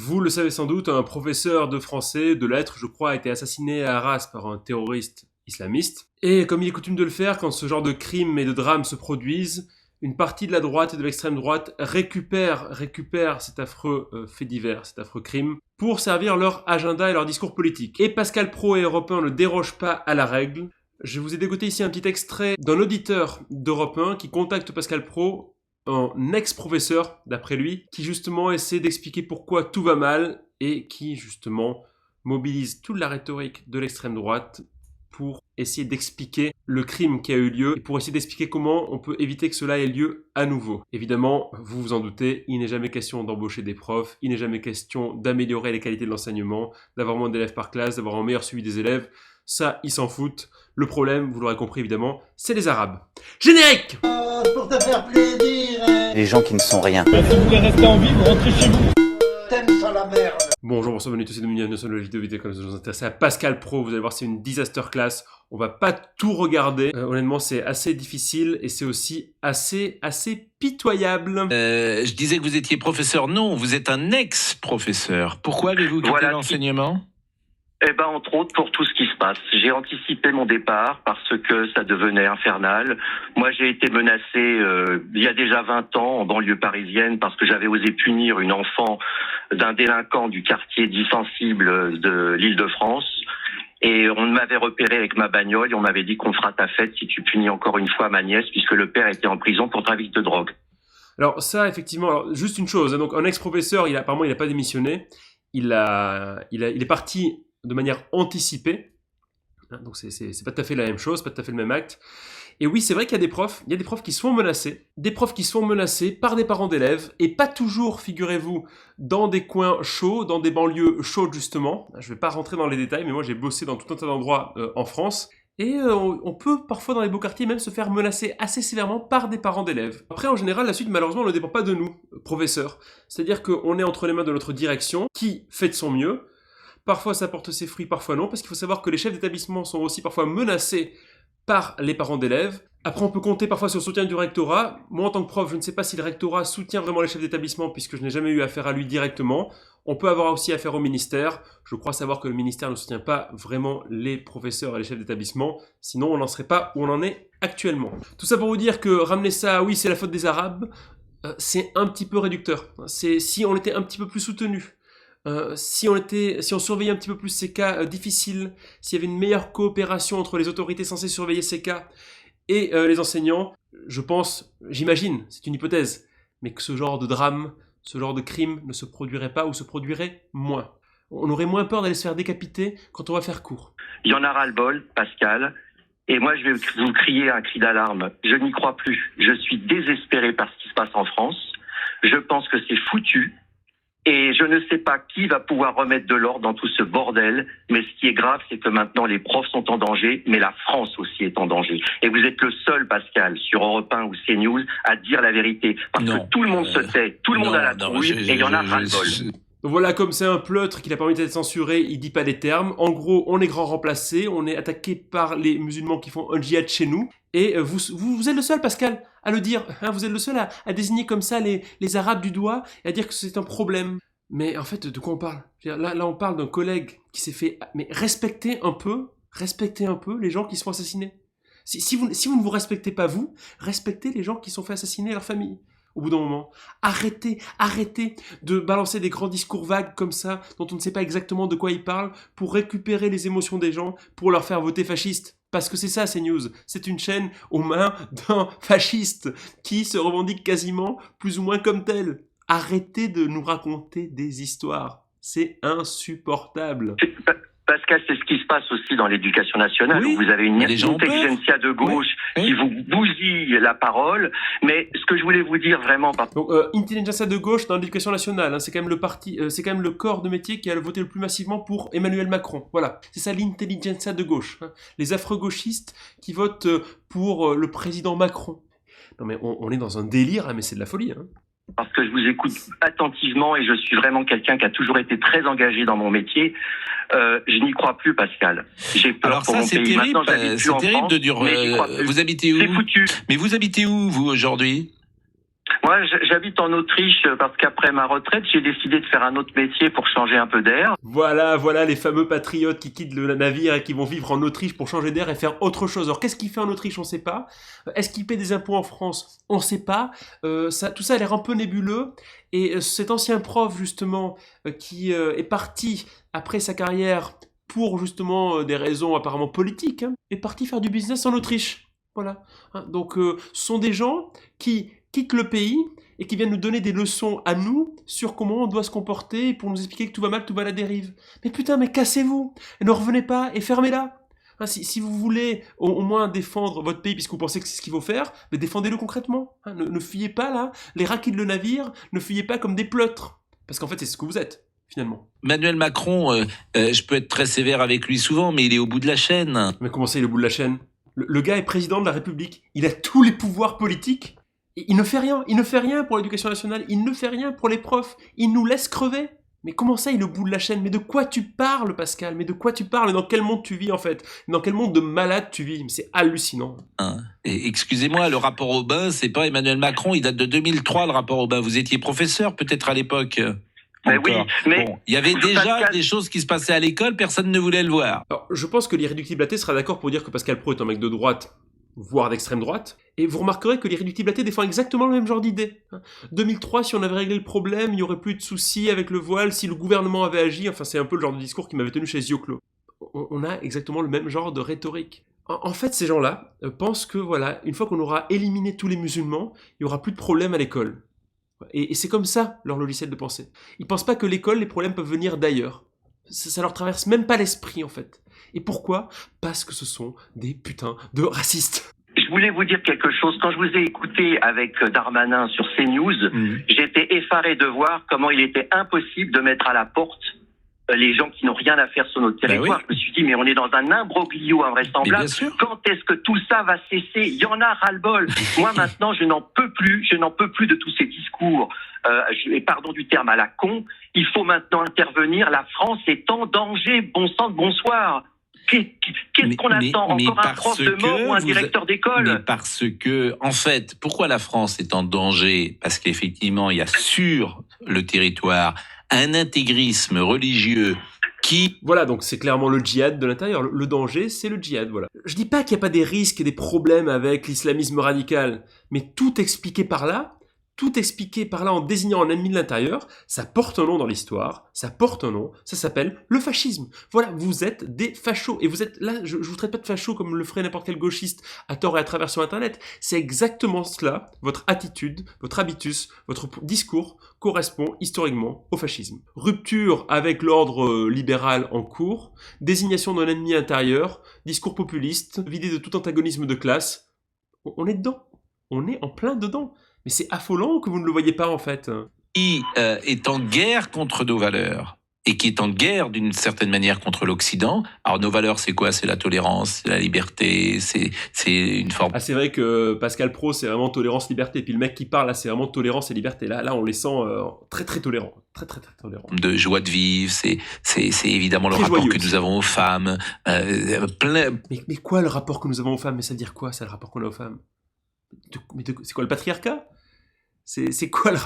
Vous le savez sans doute, un professeur de français, de lettres, je crois, a été assassiné à Arras par un terroriste islamiste. Et comme il est coutume de le faire, quand ce genre de crimes et de drames se produisent, une partie de la droite et de l'extrême droite récupère cet affreux fait divers, cet affreux crime, pour servir leur agenda et leur discours politique. Et Pascal Praud et Europe 1 ne dérogent pas à la règle. Je vous ai dégoté ici un petit extrait d'un auditeur d'Europe 1 qui contacte Pascal Praud, un ex-professeur, d'après lui, qui justement essaie d'expliquer pourquoi tout va mal et qui justement mobilise toute la rhétorique de l'extrême droite pour essayer d'expliquer le crime qui a eu lieu et pour essayer d'expliquer comment on peut éviter que cela ait lieu à nouveau. Évidemment, vous vous en doutez, il n'est jamais question d'embaucher des profs, il n'est jamais question d'améliorer les qualités de l'enseignement, d'avoir moins d'élèves par classe, d'avoir un meilleur suivi des élèves. Ça, ils s'en foutent. Le problème, vous l'aurez compris évidemment, c'est les Arabes. Générique! Pour te faire plaisir, hein. Les gens qui ne sont rien. Si vous voulez rester en vie, vous rentrez chez vous. T'aimes ça la merde. Bonjour, bonsoir, bienvenue tous et bienvenue sur la vidéo comme ça vous intéresse à Pascal Praud. Vous allez voir, c'est une disaster class. On va pas tout regarder. Honnêtement, c'est assez difficile et c'est aussi assez pitoyable. Je disais que vous étiez professeur. Non, vous êtes un ex-professeur. Pourquoi avez-vous quitté l'enseignement ? Eh ben, entre autres, pour tout ce qui se passe. J'ai anticipé mon départ parce que ça devenait infernal. Moi, j'ai été menacé il y a déjà 20 ans en banlieue parisienne parce que j'avais osé punir une enfant d'un délinquant du quartier dit sensible de l'Île-de-France. Et on m'avait repéré avec ma bagnole et on m'avait dit qu'on fera ta fête si tu punis encore une fois ma nièce puisque le père était en prison pour trafic de drogue. Alors ça, effectivement, alors, juste une chose. Donc, un ex-professeur, apparemment, il n'a pas démissionné. Il est parti de manière anticipée. Donc c'est pas tout à fait la même chose, pas tout à fait le même acte. Et oui, c'est vrai qu'il y a des profs qui se font menacer, par des parents d'élèves, et pas toujours, figurez-vous, dans des coins chauds, dans des banlieues chaudes justement. Je vais pas rentrer dans les détails, mais moi j'ai bossé dans tout un tas d'endroits en France. Et on peut parfois dans les beaux quartiers même se faire menacer assez sévèrement par des parents d'élèves. Après, en général, la suite malheureusement ne dépend pas de nous, professeurs. C'est-à-dire qu'on est entre les mains de notre direction, qui fait de son mieux. Parfois ça porte ses fruits, parfois non, parce qu'il faut savoir que les chefs d'établissement sont aussi parfois menacés par les parents d'élèves. Après on peut compter parfois sur le soutien du rectorat. Moi en tant que prof, je ne sais pas si le rectorat soutient vraiment les chefs d'établissement puisque je n'ai jamais eu affaire à lui directement. On peut avoir aussi affaire au ministère. Je crois savoir que le ministère ne soutient pas vraiment les professeurs et les chefs d'établissement, sinon on n'en serait pas où on en est actuellement. Tout ça pour vous dire que ramener ça, oui c'est la faute des Arabes, c'est un petit peu réducteur. C'est si on était un petit peu plus soutenu. Si on surveillait un petit peu plus ces cas difficiles, s'il y avait une meilleure coopération entre les autorités censées surveiller ces cas et les enseignants, j'imagine, c'est une hypothèse, mais que ce genre de drame, ce genre de crime ne se produirait pas ou se produirait moins. On aurait moins peur d'aller se faire décapiter quand on va faire court. Il y en a ras-le-bol, Pascal. Et moi, je vais vous crier un cri d'alarme. Je n'y crois plus. Je suis désespéré par ce qui se passe en France. Je pense que c'est foutu. Et je ne sais pas qui va pouvoir remettre de l'ordre dans tout ce bordel, mais ce qui est grave, c'est que maintenant les profs sont en danger, mais la France aussi est en danger. Et vous êtes le seul, Pascal, sur Europe 1 ou CNews, à dire la vérité. Parce que tout le monde se tait, tout le monde a la trouille, et il y en a ras-le-bol. Voilà, comme c'est un pleutre qui n'a pas envie d'être censuré, il dit pas les termes. En gros, on est grand remplacé, on est attaqué par les musulmans qui font un djihad chez nous. Et vous êtes le seul, Pascal, à le dire. Hein, vous êtes le seul à désigner comme ça les Arabes du doigt et à dire que c'est un problème. Mais en fait, de quoi on parle ? Là, on parle d'un collègue qui s'est fait... Mais respectez un peu les gens qui se font assassiner. Si vous ne vous respectez pas, vous, respectez les gens qui se sont fait assassiner et leur famille. Au bout d'un moment, arrêtez de balancer des grands discours vagues comme ça, dont on ne sait pas exactement de quoi ils parlent, pour récupérer les émotions des gens, pour leur faire voter fasciste. Parce que c'est ça, CNews. C'est une chaîne aux mains d'un fasciste qui se revendique quasiment plus ou moins comme tel. Arrêtez de nous raconter des histoires. C'est insupportable. Pascal, c'est ce qui se passe aussi dans l'éducation nationale, où vous avez une intelligentsia de gauche qui vous bousille la parole. Mais ce que je voulais vous dire vraiment... Donc, intelligentsia de gauche dans l'éducation nationale, hein, c'est quand même le parti, c'est quand même le corps de métier qui a voté le plus massivement pour Emmanuel Macron. Voilà, c'est ça l'intelligentsia de gauche. Hein. Les affreux gauchistes qui votent pour le président Macron. Non mais on est dans un délire là, mais c'est de la folie. Hein. Parce que je vous écoute attentivement et je suis vraiment quelqu'un qui a toujours été très engagé dans mon métier. Je n'y crois plus, Pascal. J'ai peur. Alors pour ça, mon c'est pays. terrible. Maintenant, j'habite plus en C'est terrible France, de dire. mais j'y crois plus. Vous habitez où ? C'est foutu. Mais vous habitez où, vous, aujourd'hui ? Moi, j'habite en Autriche parce qu'après ma retraite, j'ai décidé de faire un autre métier pour changer un peu d'air. Voilà les fameux patriotes qui quittent le navire et qui vont vivre en Autriche pour changer d'air et faire autre chose. Alors qu'est-ce qu'il fait en Autriche? On sait pas. Est-ce qu'il paie des impôts en France? On sait pas. Tout ça a l'air un peu nébuleux. Et cet ancien prof justement qui est parti après sa carrière pour justement des raisons apparemment politiques, est parti faire du business en Autriche. Voilà. Donc ce sont des gens qui quittent le pays et qui viennent nous donner des leçons à nous sur comment on doit se comporter pour nous expliquer que tout va mal, que tout va à la dérive. Mais putain, mais cassez-vous, et ne revenez pas et fermez-la. Si vous voulez au moins défendre votre pays puisque vous pensez que c'est ce qu'il faut faire, mais défendez-le concrètement. Ne fuyez pas là, les rats quittent le navire, ne fuyez pas comme des pleutres. Parce qu'en fait, c'est ce que vous êtes, finalement. Emmanuel Macron, je peux être très sévère avec lui souvent, mais il est au bout de la chaîne. Mais comment ça, il est au bout de la chaîne? Le gars est président de la République, il a tous les pouvoirs politiques, et il ne fait rien pour l'éducation nationale, il ne fait rien pour les profs, il nous laisse crever. Mais comment ça, il est au bout de la chaîne? Mais de quoi tu parles, Pascal? Mais de quoi tu parles? Et dans quel monde tu vis, en fait? Dans quel monde de malade tu vis? Mais c'est hallucinant. Et excusez-moi, le rapport Aubin, c'est pas Emmanuel Macron, il date de 2003, le rapport Aubin. Vous étiez professeur, peut-être à l'époque. Mais oui, mais bon, il y avait déjà Pascal... des choses qui se passaient à l'école, personne ne voulait le voir. Alors, je pense que l'irréductible athée sera d'accord pour dire que Pascal Praud est un mec de droite, voire d'extrême droite, et vous remarquerez que l'irréductible athée défend exactement le même genre d'idée. 2003, si on avait réglé le problème, il n'y aurait plus de soucis avec le voile, si le gouvernement avait agi, enfin c'est un peu le genre de discours qui m'avait tenu chez Zioclo. On a exactement le même genre de rhétorique. En fait, ces gens-là pensent que, voilà, une fois qu'on aura éliminé tous les musulmans, il n'y aura plus de problème à l'école. Et c'est comme ça leur logiciel de pensée. Ils pensent pas que l'école, les problèmes peuvent venir d'ailleurs. Ça leur traverse même pas l'esprit en fait. Et pourquoi? Parce que ce sont des putains de racistes. Je voulais vous dire quelque chose. Quand je vous ai écouté avec Darmanin sur CNews, j'étais effaré de voir comment il était impossible de mettre à la porte les gens qui n'ont rien à faire sur notre territoire. Ben oui. Je me suis dit, mais on est dans un imbroglio invraisemblable. Quand est-ce que tout ça va cesser? Il y en a ras-le-bol. Moi, maintenant, je n'en peux plus de tous ces discours, et pardon du terme, à la con. Il faut maintenant intervenir. La France est en danger. Bon sang de bonsoir. Qu'est-ce qu'on attend? Encore un prof de mort ou un directeur d'école? Mais parce que, en fait, pourquoi la France est en danger? Parce qu'effectivement, il y a sur le territoire un intégrisme religieux qui... Voilà, donc c'est clairement le djihad de l'intérieur. Le danger, c'est le djihad, voilà. Je dis pas qu'il n'y a pas des risques et des problèmes avec l'islamisme radical, mais tout expliqué par là en désignant un ennemi de l'intérieur, ça porte un nom dans l'histoire, ça porte un nom, ça s'appelle le fascisme. Voilà, vous êtes des fachos. Et vous êtes là, je vous traite pas de fachos comme le ferait n'importe quel gauchiste à tort et à travers sur Internet. C'est exactement cela, votre attitude, votre habitus, votre discours correspond historiquement au fascisme. Rupture avec l'ordre libéral en cours, désignation d'un ennemi intérieur, discours populiste, vidé de tout antagonisme de classe. On est dedans. On est en plein dedans. Mais c'est affolant que vous ne le voyez pas en fait. Qui est en guerre contre nos valeurs et qui est en guerre d'une certaine manière contre l'Occident. Alors nos valeurs, c'est quoi? C'est la tolérance, c'est la liberté, c'est une forme... Ah, c'est vrai que Pascal Praud, c'est vraiment tolérance, liberté. Puis le mec qui parle, là, c'est vraiment tolérance et liberté. Là, on les sent très, très tolérants. Très, très, très tolérants. De joie de vivre, c'est évidemment le très rapport que aussi. nous avons aux femmes. Mais quoi le rapport que nous avons aux femmes? Mais ça veut dire quoi, ça, le rapport qu'on a aux femmes? C'est quoi le patriarcat? C'est quoi le...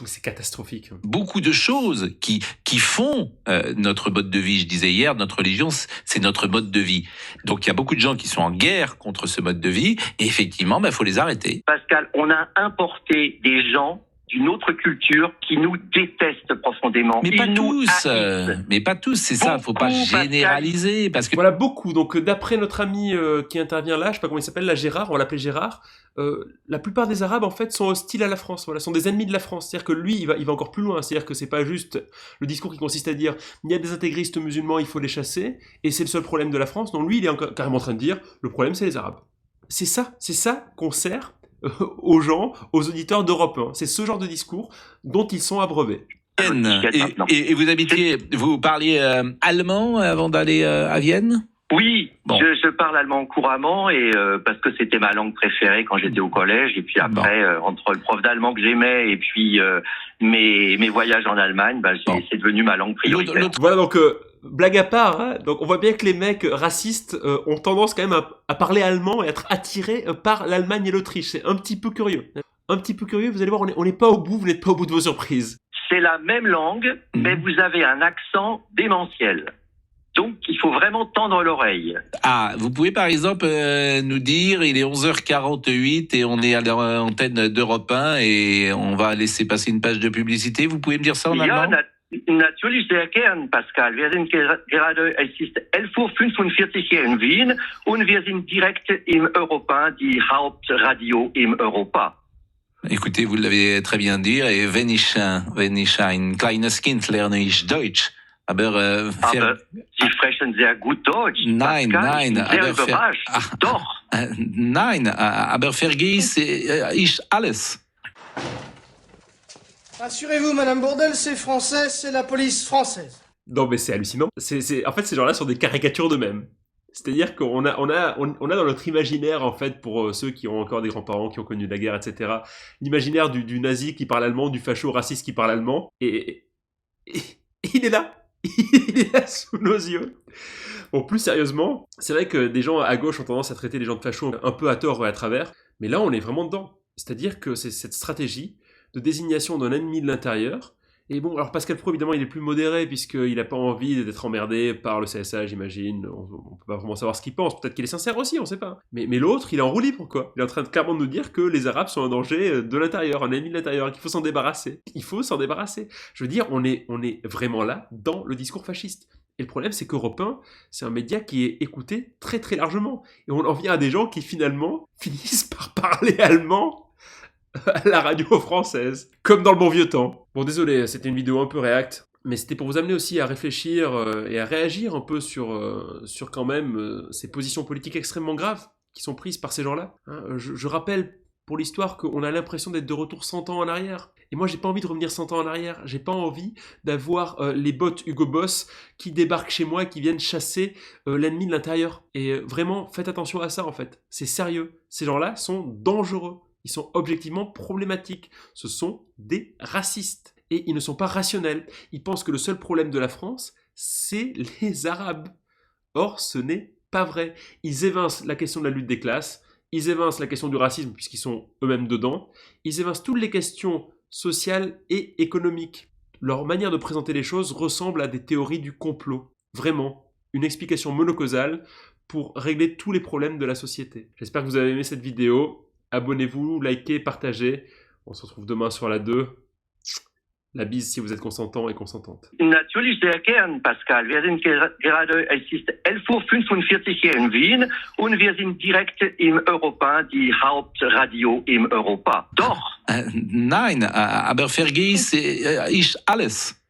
C'est catastrophique. Beaucoup de choses qui font notre mode de vie. Je disais hier, notre religion, c'est notre mode de vie. Donc il y a beaucoup de gens qui sont en guerre contre ce mode de vie. Et effectivement, faut les arrêter. Pascal, on a importé des gens d'une autre culture qui nous détestent profondément. Mais pas tous, c'est ça, faut pas généraliser. Parce que... Voilà, beaucoup. Donc d'après notre ami qui intervient là, je sais pas comment il s'appelle, là, Gérard, on va l'appeler Gérard, la plupart des Arabes en fait sont hostiles à la France, voilà, sont des ennemis de la France. C'est-à-dire que lui, il va encore plus loin, c'est-à-dire que c'est pas juste le discours qui consiste à dire il y a des intégristes musulmans, il faut les chasser, et c'est le seul problème de la France. Non, lui, il est carrément en train de dire le problème c'est les Arabes. C'est ça qu'on sert aux gens, aux auditeurs d'Europe 1. C'est ce genre de discours dont ils sont abreuvés. Et vous parliez allemand avant d'aller à Vienne? Oui, bon. je parle allemand couramment et parce que c'était ma langue préférée quand j'étais au collège et puis après entre le prof d'allemand que j'aimais et puis mes voyages en Allemagne, c'est devenu ma langue prioritaire. Voilà, donc blague à part, hein, donc on voit bien que les mecs racistes ont tendance quand même à parler allemand et à être attirés par l'Allemagne et l'Autriche. C'est un petit peu curieux. un petit peu curieux, vous allez voir, on n'est pas au bout, vous n'êtes pas au bout de vos surprises. C'est la même langue, mais vous avez un accent démentiel. Donc, il faut vraiment tendre l'oreille. Ah, vous pouvez par exemple nous dire, il est 11h48 et on est à l'antenne d'Europe 1 et on va laisser passer une page de publicité. Vous pouvez me dire ça en Ja, allemand? natürlich sehr gern, Pascal. Wir sind gerade, es ist 11:45 Uhr hier in Wien und wir sind direkt im Europa, die Hauptradio im Europa. Écoutez, vous l'avez très bien dit. Et wenn ich ein kleines Kind lerne ich Deutsch. Aber Sie sprechen sehr gut Deutsch. Nein, Pascal, nein, ich bin sehr aber überrascht. Doch. Nein, aber vergiss ich alles. Rassurez-vous, Madame Bourdelle, c'est français, c'est la police française. Non, mais c'est hallucinant. En fait, ces gens-là sont des caricatures d'eux-mêmes. C'est-à-dire qu'on a dans notre imaginaire, en fait, pour ceux qui ont encore des grands-parents qui ont connu la guerre, etc., l'imaginaire du nazi qui parle allemand, du facho-raciste qui parle allemand, et il est là. Il est là sous nos yeux. Bon, plus sérieusement, c'est vrai que des gens à gauche ont tendance à traiter les gens de fachos un peu à tort et à travers, mais là, on est vraiment dedans. C'est-à-dire que c'est cette stratégie de désignation d'un ennemi de l'intérieur. Et bon, alors Pascal Praud, évidemment, il est plus modéré, puisqu'il n'a pas envie d'être emmerdé par le CSA, j'imagine. On peut pas vraiment savoir ce qu'il pense. Peut-être qu'il est sincère aussi, on sait pas. Mais l'autre, il est en roue libre, quoi. Il est en train de clairement nous dire que les Arabes sont un danger de l'intérieur, un ennemi de l'intérieur, et qu'il faut s'en débarrasser. Il faut s'en débarrasser. Je veux dire, on est vraiment là dans le discours fasciste. Et le problème, c'est qu'Europe 1, c'est un média qui est écouté très très largement. Et on en vient à des gens qui finalement finissent par parler allemand à la radio française, comme dans le bon vieux temps. Bon, désolé, c'était une vidéo un peu réacte, mais c'était pour vous amener aussi à réfléchir et à réagir un peu sur quand même ces positions politiques extrêmement graves qui sont prises par ces gens-là. Hein, je rappelle pour l'histoire qu'on a l'impression d'être de retour 100 ans en arrière. Et moi, j'ai pas envie de revenir 100 ans en arrière. J'ai pas envie d'avoir les bots Hugo Boss qui débarquent chez moi et qui viennent chasser l'ennemi de l'intérieur. Et vraiment, faites attention à ça, en fait. C'est sérieux. Ces gens-là sont dangereux. Ils sont objectivement problématiques. Ce sont des racistes. Et ils ne sont pas rationnels. Ils pensent que le seul problème de la France, c'est les Arabes. Or, ce n'est pas vrai. Ils évincent la question de la lutte des classes. Ils évincent la question du racisme, puisqu'ils sont eux-mêmes dedans. Ils évincent toutes les questions sociales et économiques. Leur manière de présenter les choses ressemble à des théories du complot. Vraiment. Une explication monocausale pour régler tous les problèmes de la société. J'espère que vous avez aimé cette vidéo. Abonnez-vous, likez, partagez. On se retrouve demain sur la 2. La bise si vous êtes consentant et consentante. Natürlich sehr gern, Pascal. Wir sind gerade, es ist 11:45 Uhr hier in Wien und wir sind direkt im Europa, die Hauptradio im Europa. Doch. Nein, aber vergiss ich alles.